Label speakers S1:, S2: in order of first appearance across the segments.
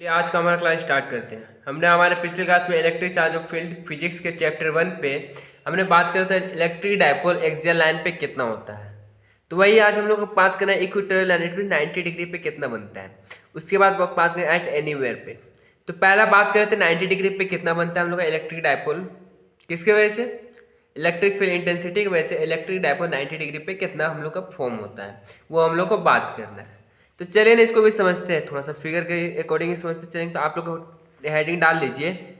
S1: चलिए आज का हमारा क्लास स्टार्ट करते हैं। हमने हमारे पिछले क्लास में electric charge of field physics के चैप्टर 1 पे हमने बात करा था इलेक्ट्रिक डायपोल एक्सियल लाइन पे कितना होता है। तो वही आज हम लोग को बात करना है इक्वेटोरियल लाइन पे 90 डिग्री पे कितना बनता है। उसके बाद बात करें एट एनीवेयर पे। तो पहला बात करें तो 90 डिग्री पे कितना बनता है हम लोग का इलेक्ट्रिक डायपोल, किसके वजह से? इलेक्ट्रिक फील्ड इंटेंसिटी की वजह से इलेक्ट्रिक डायपोल 90 डिग्री पे कितना हम लोग का फॉर्म होता है, वो हम लोग को बात करना है। तो चलिए ना इसको भी समझते हैं, थोड़ा सा फिगर के अकॉर्डिंग समझते चलेंगे। तो आप लोग हेडिंग डाल लीजिए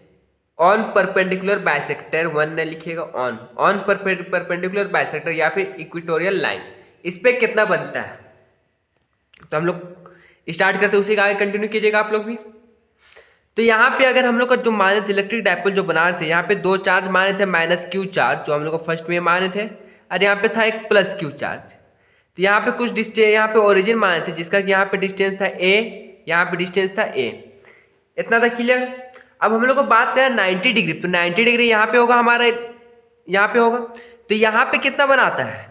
S1: ऑन परपेंडिकुलर बाइसेक्टर, वन ने लिखिएगा ऑन परपेंडिकुलर बाइसेक्टर या फिर इक्वेटोरियल लाइन, इस पे कितना बनता है। तो हम लोग स्टार्ट करते हैं, उसी का आगे कंटिन्यू कीजिएगा आप लोग भी। तो यहाँ पे अगर हम लोग का जो माने थे इलेक्ट्रिक डायपोल जो बना रहे थे, यहाँ पे दो चार्ज माने थे माइनस क्यू चार्ज जो हम लोग को फर्स्ट में माने थे, और यहाँ पे था एक प्लस क्यू चार्ज। तो यहाँ पे कुछ डिस्टेंस, यहाँ पे ओरिजिन माने थे जिसका कि यहाँ पे डिस्टेंस था ए, यहाँ पे डिस्टेंस था ए। इतना था क्लियर। अब हम लोग को बात करें 90 डिग्री, तो 90 डिग्री यहाँ पे होगा हमारा, यहाँ पे होगा। तो यहाँ पे कितना बनाता है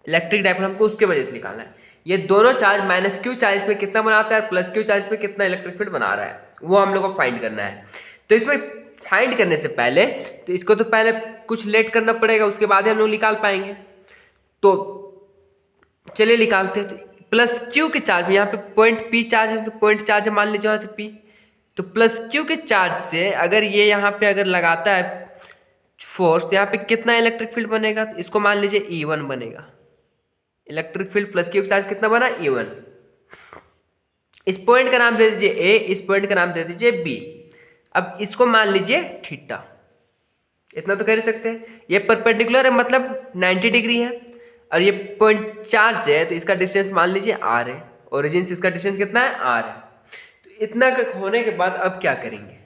S1: इलेक्ट्रिक डायपोल, हमको उसके वजह से निकालना है। ये दोनों चार्ज माइनस क्यू चार्ज पे कितना बनाता है, प्लस क्यू चार्ज पे कितना इलेक्ट्रिक फील्ड बना रहा है, वो हम लोग को फाइंड करना है। तो इसमें फाइंड करने से पहले तो इसको तो पहले कुछ लेट करना पड़ेगा, उसके बाद ही हम लोग निकाल पाएंगे। तो चलिए निकालते हैं। तो प्लस क्यू के चार्ज में यहाँ पे पॉइंट पी चार्ज है, तो पॉइंट चार्ज मान लीजिए वहाँ से पी। तो प्लस क्यू के चार्ज से अगर ये यहाँ पे अगर लगाता है फोर्स, तो यहाँ पे कितना इलेक्ट्रिक फील्ड बनेगा, तो इसको मान लीजिए E1 बनेगा। इलेक्ट्रिक फील्ड प्लस क्यू के चार्ज कितना बना, E1। इस पॉइंट का नाम दे दीजिए ए, इस पॉइंट का नाम दे दीजिए बी। अब इसको मान लीजिए थीटा। इतना तो कर ही सकते हैं। ये परपेंडिकुलर है मतलब 90 डिग्री है, और ये पॉइंट चार्ज है तो इसका डिस्टेंस मान लीजिए आर है। ओरिजिन से इसका डिस्टेंस कितना है, आर है। तो इतना होने के बाद अब क्या करेंगे,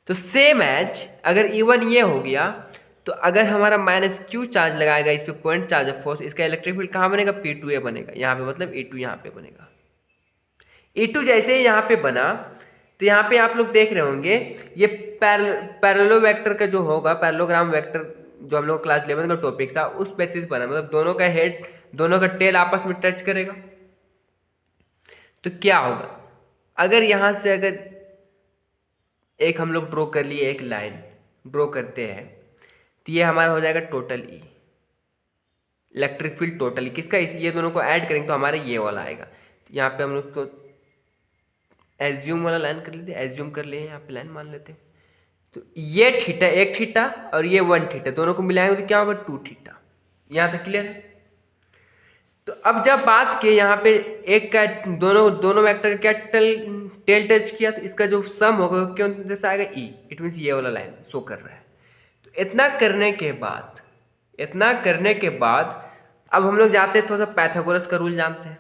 S1: तो सेम एज अगर E1 ये हो गया, तो अगर हमारा माइनस क्यू चार्ज लगाएगा इस पे पॉइंट चार्ज ऑफ फोर्स, इसका इलेक्ट्रिक फील्ड कहाँ बनेगा, P2A बनेगा यहाँ पे, मतलब E2 यहाँ पे बनेगा। E2 जैसे ही यहाँ पे बना, तो यहाँ पे आप लोग देख रहे होंगे ये पैरेललो वेक्टर का जो होगा, पैरेललोग्राम वेक्टर जो हम लोग क्लास 11 का टॉपिक था उस बेसिस बना, मतलब दोनों का हेड दोनों का टेल आपस में टच करेगा। तो क्या होगा, अगर यहाँ से अगर एक हम लोग ड्रॉ कर लिए, एक लाइन ड्रॉ करते हैं, तो ये हमारा हो जाएगा टोटल ई, इलेक्ट्रिक फील्ड टोटली किसका, इस ये दोनों को ऐड करेंगे तो हमारा ये वाला आएगा। तो यहाँ पे हम लोग को एज्यूम वाला लाइन कर लेते हैं, एज्यूम कर लिए यहाँ पे लाइन मान लेते हैं। तो ये थीटा, एक थीटा और ये 1 थीटा, दोनों को मिलाएंगे तो क्या होगा, 2 थीटा। यहाँ तक क्लियर है। तो अब जब बात की यहाँ पे एक का दोनों दोनों वेक्टर का क्या टेल टच किया, तो इसका जो सम होगा क्यों जैसे आएगा ई, इट मीन्स ये वाला लाइन शो कर रहा है। तो इतना करने के बाद अब हम लोग जाते हैं, थोड़ा सा पैथागोरस का रूल जानते हैं।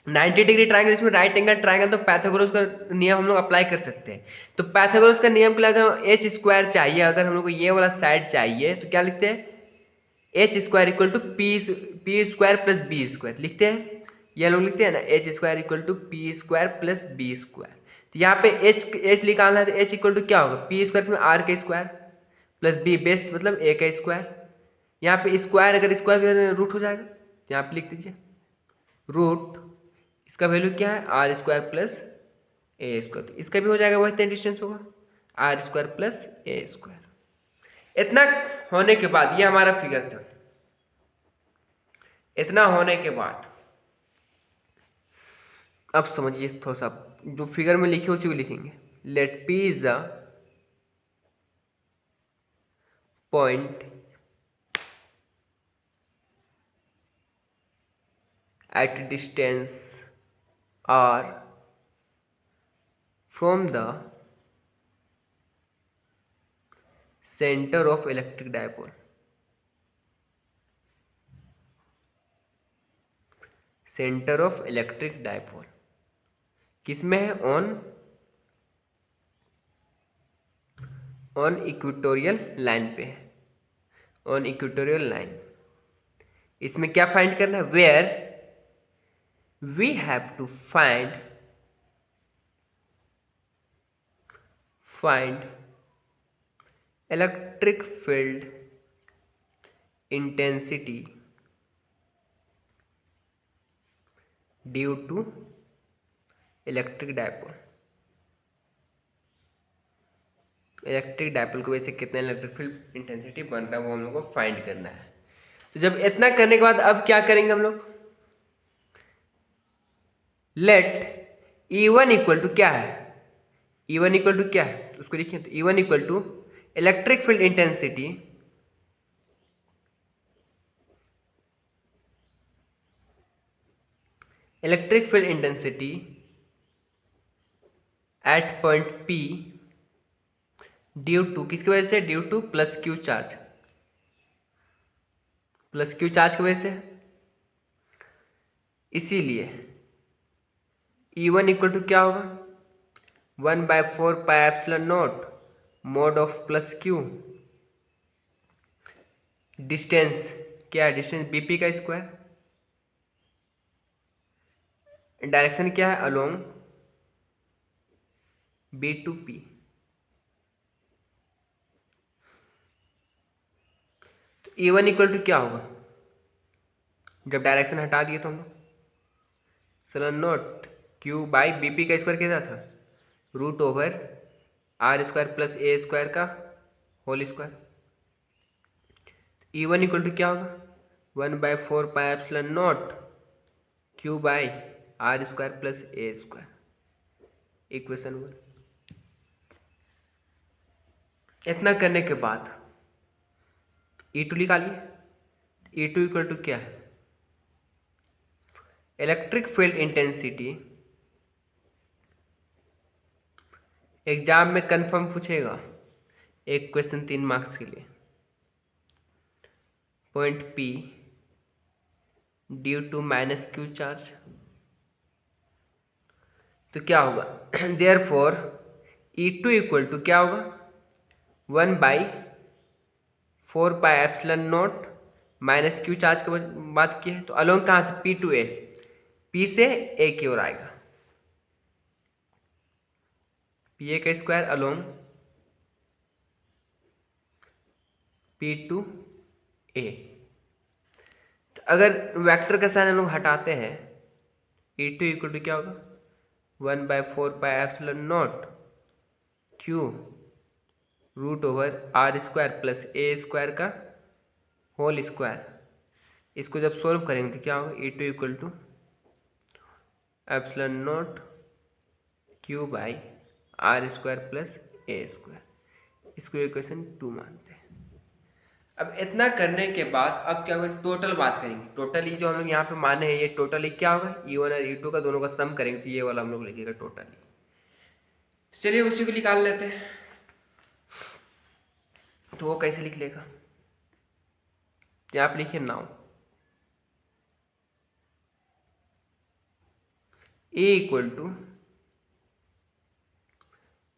S1: 90 डिग्री ट्रायंगल, इसमें राइट एंगल ट्रायंगल, तो पैथागोरस का नियम हम लोग अप्लाई कर सकते हैं। तो पैथागोरस का नियम के लिए अगर एच स्क्वायर चाहिए, अगर हम लोग को ये वाला साइड चाहिए, तो क्या लिखते हैं, H square equal to P square plus B square लिखते हैं। ये लोग लिखते हैं ना, H square equal to P square plus B square. तो यहाँ पे एच निकालना है, तो एच इक्वल टू क्या होगा, पी स्क्वायर में आर का स्क्वायर प्लस बी बेस मतलब ए का स्क्वायर। यहाँ पे स्क्वायर अगर स्क्वायर रूट हो जाएगा, तो यहाँ पे लिख दीजिए रूट, इसका वैल्यू क्या है, आर स्क्वायर प्लस ए स्क्वायर। तो इसका भी हो जाएगा, वही डिस्टेंस होगा आर स्क्वायर प्लस ए स्क्वायर। इतना होने के बाद ये हमारा फिगर था। इतना होने के बाद अब समझिए थोड़ा सा, जो फिगर में लिखे उसी को लिखेंगे। Let P is a point at distance r from the center of electric dipole, centre of electric dipole किसमें है, ऑन इक्वेटोरियल लाइन पे है, ऑन इक्वेटोरियल लाइन। इसमें क्या फाइंड करना है, where we have to find electric field intensity due to electric dipole. Electric dipole की वजह से कितना इलेक्ट्रिक फील्ड इंटेंसिटी बन रहा है वो हम लोग को फाइंड करना है। तो जब इतना करने के बाद अब क्या करेंगे हम लोग, लेट E1 इक्वल टू क्या है, E1 इक्वल टू क्या है उसको लिखिए। तो E1 equal to electric field intensity at point P due to किसकी वजह से, due to plus Q charge, plus Q charge की वजह से। इसीलिए E1 इक्वल टू क्या होगा, 1/4πε0 mod of plus q, distance क्या है, डिस्टेंस बीपी का स्क्वायर, डायरेक्शन क्या है अलोंग बी टू पी। तो E1 इक्वल टू क्या होगा, जब डायरेक्शन हटा दिए तो हम लोग epsilon naught q by B P का स्क्वायर कितना था, root over r square plus ए स्क्वायर का whole square. E1 equal to क्या होगा, 1/4πε0 q by r square plus A square, equation 1। इतना करने के बाद E2 निकालिए। E2 इक्वल टू क्या है, इलेक्ट्रिक फील्ड इंटेंसिटी, एग्जाम में कंफर्म पूछेगा एक क्वेश्चन 3 मार्क्स के लिए, point P due to minus Q charge. तो क्या होगा, देयरफॉर E2 इक्वल टू क्या होगा, 1/4πε0 माइनस क्यू चार्ज की बात की है। तो अलोंग कहाँ से, P टू A, P से A की ओर आएगा, PA का square along P to A। तो अगर वेक्टर का साइन हम लोग हटाते हैं, E2 इक्वल टू क्या होगा, 1/4πε0 q root over r square plus ए स्क्वायर का होल स्क्वायर। इसको जब सोल्व करेंगे तो क्या होगा, E2 equal to ε0 q by r square plus A square. इसको इक्वेशन 2 मानते हैं। अब इतना करने के बाद अब क्या होगा, टोटल बात करेंगे। टोटली जो हम लोग यहाँ पे माने हैं ये टोटली क्या होगा, E1 और E2 का दोनों का सम करेंगे तो ये वाला हम लोग लिखेगा टोटली। चलिए उसी को निकाल लेते हैं। तो वो कैसे लिख लेगा, आप लिखिए now A equal to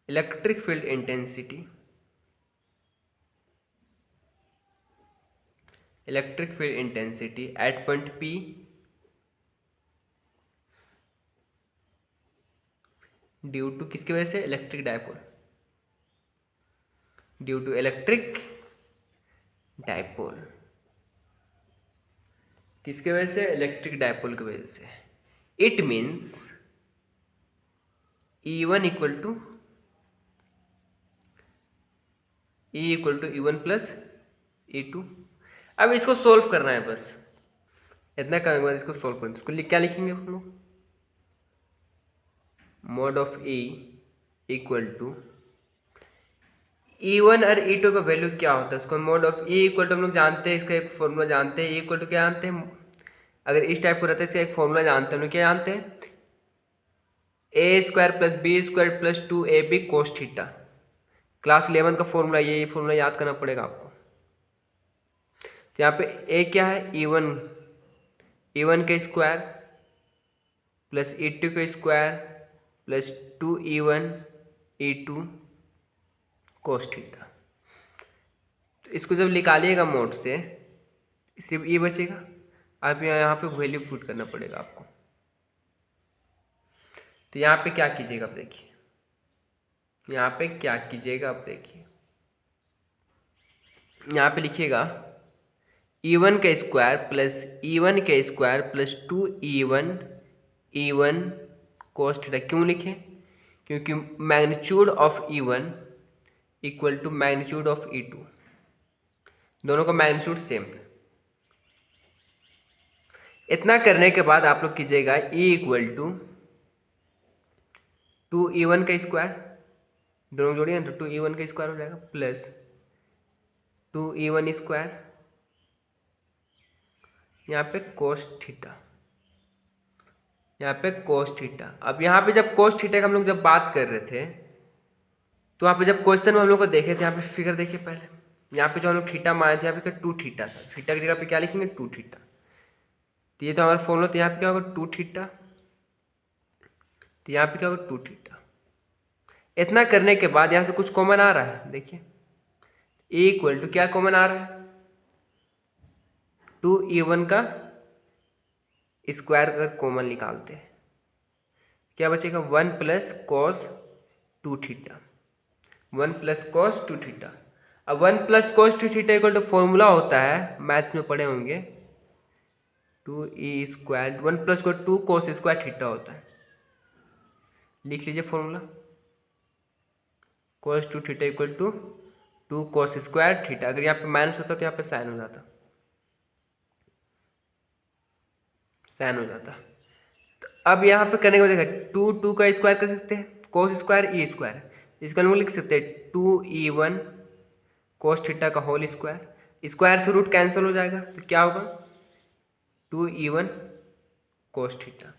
S1: electric field intensity at point P due to किसकी वजह से, electric dipole, due to electric dipole, किसके वजह से, इलेक्ट्रिक डायपोल की वजह से। It means E1 equal to E1 plus E2। अब इसको सोल्व करना है, बस इतना करने के बाद इसको सोल्व करना है। इसको क्या लिखेंगे हम लोग, mod of E equal to E1 और E2 का वैल्यू क्या होता है, उसको mod of E equal to हम लोग जानते हैं, इसका एक फॉर्मूला जानते हैं। E इक्वल टू क्या जानते हैं, अगर इस टाइप को रहता है इसका एक फॉर्मूला जानते हैं, हम लोग क्या जानते हैं, a square plus B square plus 2AB cos theta. Class 11 का फॉर्मूला, ये फॉर्मूला याद करना पड़ेगा आपको। तो यहाँ पे ए क्या है, E1 का स्क्वायर प्लस E2 का square plus 2E1 E2 cos theta. तो इसको जब निकालिएगा मोड से सिर्फ E बचेगा। आप यहाँ पे वैल्यू पुट करना पड़ेगा आपको। तो यहाँ पे क्या कीजिएगा, आप देखिए यहाँ पे क्या कीजिएगा, आप देखिए यहाँ पे लिखिएगा E1 का स्क्वायर प्लस E1 का square plus 2E1 cos theta. क्यों लिखें, क्योंकि magnitude of E1 equal to magnitude of E2, दोनों का मैग्नीट्यूड सेम है। इतना करने के बाद आप लोग कीजिएगा E इक्वल टू 2E1 का स्क्वायर, दोनों जोड़िए तो 2E1 का स्क्वायर हो जाएगा प्लस 2E1 स्क्वायर, यहाँ पे कोस थीटा, यहाँ पे कोस थीटा। अब यहाँ पे जब कोस थीटा का हम लोग जब बात कर रहे थे तो यहाँ पे जब क्वेश्चन में हम लोग को देखे थे, यहाँ पे फिगर देखिए पहले, यहाँ पे जो हम लोग थीटा माने थे यहाँ पे 2 थीटा था, थीटा की जगह पे क्या लिखेंगे 2 थीटा, तो ये तो हमारा फॉर्मूला, तो यहाँ पे क्या होगा 2 थीटा, तो यहाँ पे क्या होगा 2 थीटा। इतना करने के बाद यहाँ से कुछ कॉमन आ रहा है, देखिए ए इक्वल टू क्या कॉमन आ रहा है 2E1 का स्क्वायर अगर कॉमन निकालते हैं क्या बचेगा 1 plus cos 2 theta, 1 plus cos 2 theta. अब 1 plus cos 2 theta equal to formula होता है, मैथ में पढ़े होंगे 2E स्क्वायर 1 प्लस को 2 कॉस स्क्वायर थीटा होता है, लिख लीजिए formula cos 2 theta equal to 2 cos square theta. अगर यहाँ पे माइनस होता तो यहाँ पे साइन हो जाता, साइन हो जाता। तो अब यहाँ पे करने को देखा 2 का स्क्वायर कर सकते हैं, कोस स्क्वायर ई स्क्वायर, इसका हम लोग लिख सकते हैं 2E1 कोस थीटा का होल स्क्वायर, स्क्वायर से रूट कैंसिल हो जाएगा तो क्या होगा 2E1 कोस थीटा।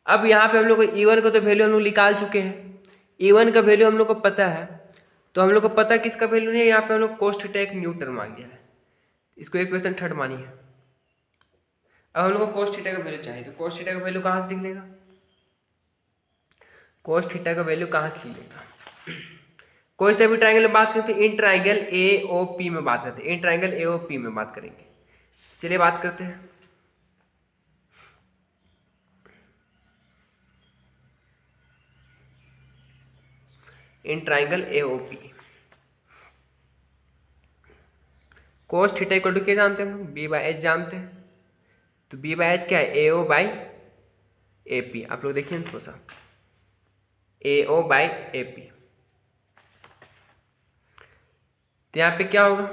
S1: अब यहाँ पे हम लोग को E1 का तो वैल्यू हम लोग निकाल चुके हैं, E1 का वैल्यू हम लोग को पता है, तो हम लोग को पता किसका वैल्यू नहीं है, यहाँ पे हम लोग कोस थीटा एक न्यू टर्म आ गया है, इसको इक्वेशन 3 मानिए। अब हम लोग को कोस थीटा का वैल्यू चाहिए, तो कोस थीटा का वैल्यू कहाँ से निकलेगा, कोस थीटा का वैल्यू कहाँ से निकलेगा, कोई से भी ट्राइंगल में बात करते हैं, इन ट्राइंगल AOP में बात करते हैं, इन ट्राइंगल AOP में बात करेंगे। चलिए बात करते हैं। In triangle AOP cos theta equal to क्या जानते हैं, B/H जानते हैं, तो B/H क्या है AO/AP। आप लोग देखिए थोड़ा सा AO/AP, तो यहाँ पे क्या होगा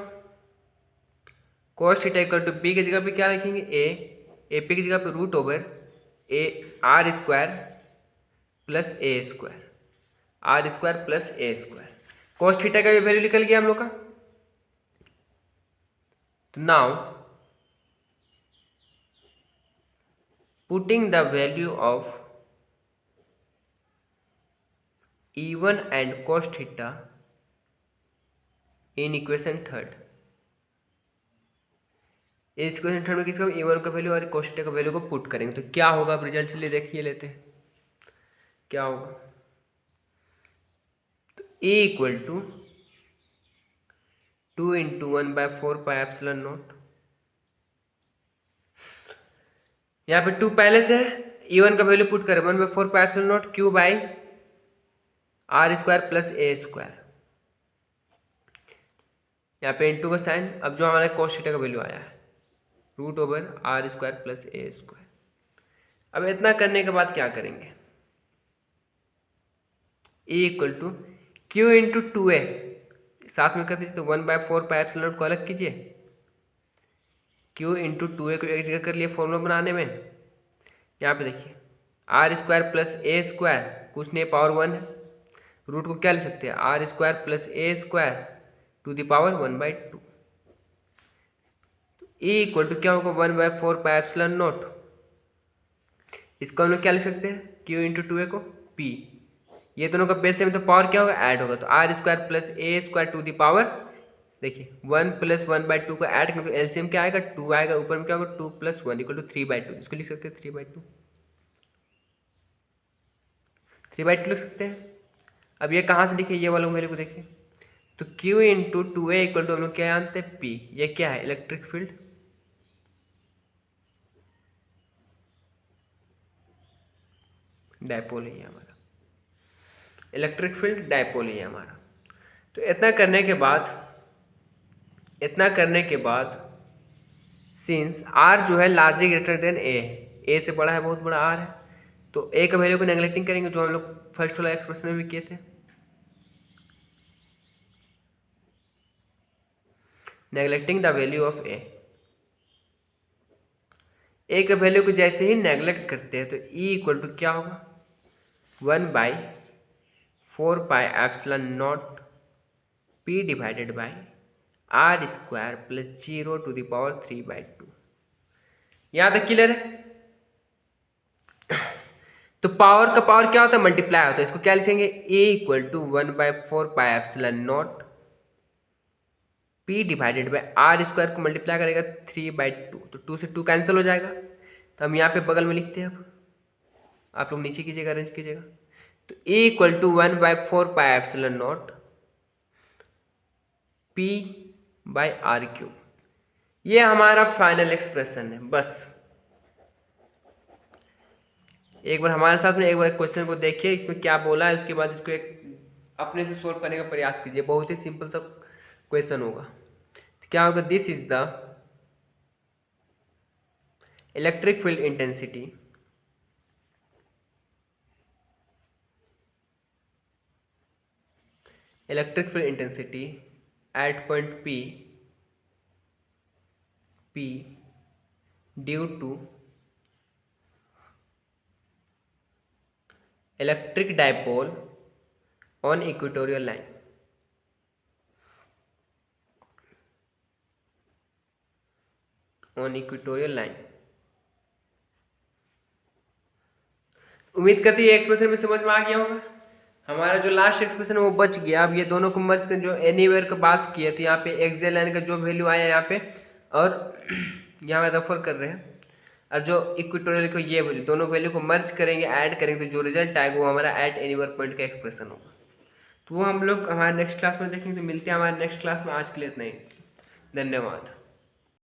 S1: cos theta equal to B की जगह पे क्या लिखेंगे AP की जगह पे root over R square plus A square, R square plus A square. Cos theta का भी वैल्यू निकल गया हम लोग का। तो now putting the value of E1 and cos theta in equation 3, इस इक्वेशन 3 में किसका E1 का वैल्यू और cos theta का वैल्यू को पुट करेंगे तो क्या होगा, अब रिजल्ट चलिए देखिए लेते हैं क्या होगा। तो E equal to 2 into 1/4 pi epsilon naught, यहाँ पे 2 पहले से है, E1 का वैल्यू पुट करें 1/4 pi epsilon not Q by R square plus A square, यहाँ पे इंटू का साइन। अब जो हमारा cos थीटा का वैल्यू आया है root over R square plus A square. अब इतना करने के बाद क्या करेंगे, E equal to Q into 2A साथ में कर दीजिए, तो 1/4 पाई एप्सिलॉन नॉट को अलग कीजिए, Q इंटू 2A को एक जगह कर लिए फॉर्मूला बनाने में। यहाँ पे देखिए R square plus A square कुछ नहीं पावर 1 है, रूट को क्या ले सकते हैं R square plus A square to the power 1/2। E equal to क्या होगा 1/4 पाई एप्सिलॉन नॉट, इसको हम लोग क्या लिख सकते हैं Q इंटू 2A को P, ये दोनों का बेस है तो पावर क्या होगा ऐड होगा, तो R square plus A square to the power, देखिए 1 प्लस 1/2 को ऐड करेंगे तो एलसीएम क्या आएगा 2 आएगा, ऊपर में क्या होगा 2 प्लस 1 इक्वल टू 3/2, इसको लिख सकते हैं 3/2 लिख सकते हैं। अब ये कहाँ से लिखे, ये वाला मेरे को देखिए, तो Q into 2A equal to हम लोग क्या जानते हैं P, ये क्या है इलेक्ट्रिक फील्ड, डायपोल है ये हमारा, इलेक्ट्रिक फील्ड डायपोल है हमारा। तो इतना करने के बाद सिंस R जो है लार्जली ग्रेटर देन A है, A से बड़ा है, बहुत बड़ा R है, तो A का वैल्यू को नेगलेक्टिंग करेंगे जो हम लोग फर्स्ट वाला एक्सप्रेशन में भी किए थे। नेग्लेक्टिंग द वैल्यू ऑफ ए के वैल्यू को जैसे ही नेग्लेक्ट करते हैं तो ई इक्वल टू क्या होगा 1/4πε0 p divided by r square plus 0⁻3/2। यहाँ तक क्लियर है। तो पावर का पावर क्या होता है मल्टीप्लाई होता है, इसको क्या लिखेंगे a equal to 1/4πε0 p divided by r square को मल्टीप्लाई करेगा 3/2, तो 2 से 2 कैंसिल हो जाएगा। तो हम यहाँ पे बगल में लिखते हैं, अब आप लोग नीचे कीजिएगा, अरेंज कीजिएगा। तो a equal to 1/4πε0 p by r cube, ये हमारा फाइनल एक्सप्रेशन है। बस एक बार हमारे साथ में एक बार क्वेश्चन को देखिए, इसमें क्या बोला है, उसके बाद इसको एक अपने से सोल्व करने का प्रयास कीजिए। बहुत ही सिंपल सा क्वेश्चन होगा। तो क्या होगा, this is the electric field intensity at point P due to electric dipole on equatorial line। उम्मीद करती है एक्सप्रेशन में समझ में आ गया होगा। हमारा जो लास्ट एक्सप्रेशन है वो बच गया। अब ये दोनों को मर्ज कर जो एनीवेयर का बात किया, तो यहाँ पे एक्सियल लाइन का जो वैल्यू आया यहाँ पे, और यहाँ पे रेफर कर रहे हैं, और जो इक्वेटोरियल को ये वैल्यू, दोनों वैल्यू को मर्ज करेंगे, ऐड करेंगे, तो जो रिजल्ट आएगा वो हमारा एट एनीवेयर पॉइंट का एक्सप्रेशन होगा। तो वो हम लोग हमारे नेक्स्ट क्लास में देखेंगे। तो मिलते हैं हमारे नेक्स्ट क्लास में। आज के लिए इतना ही, धन्यवाद।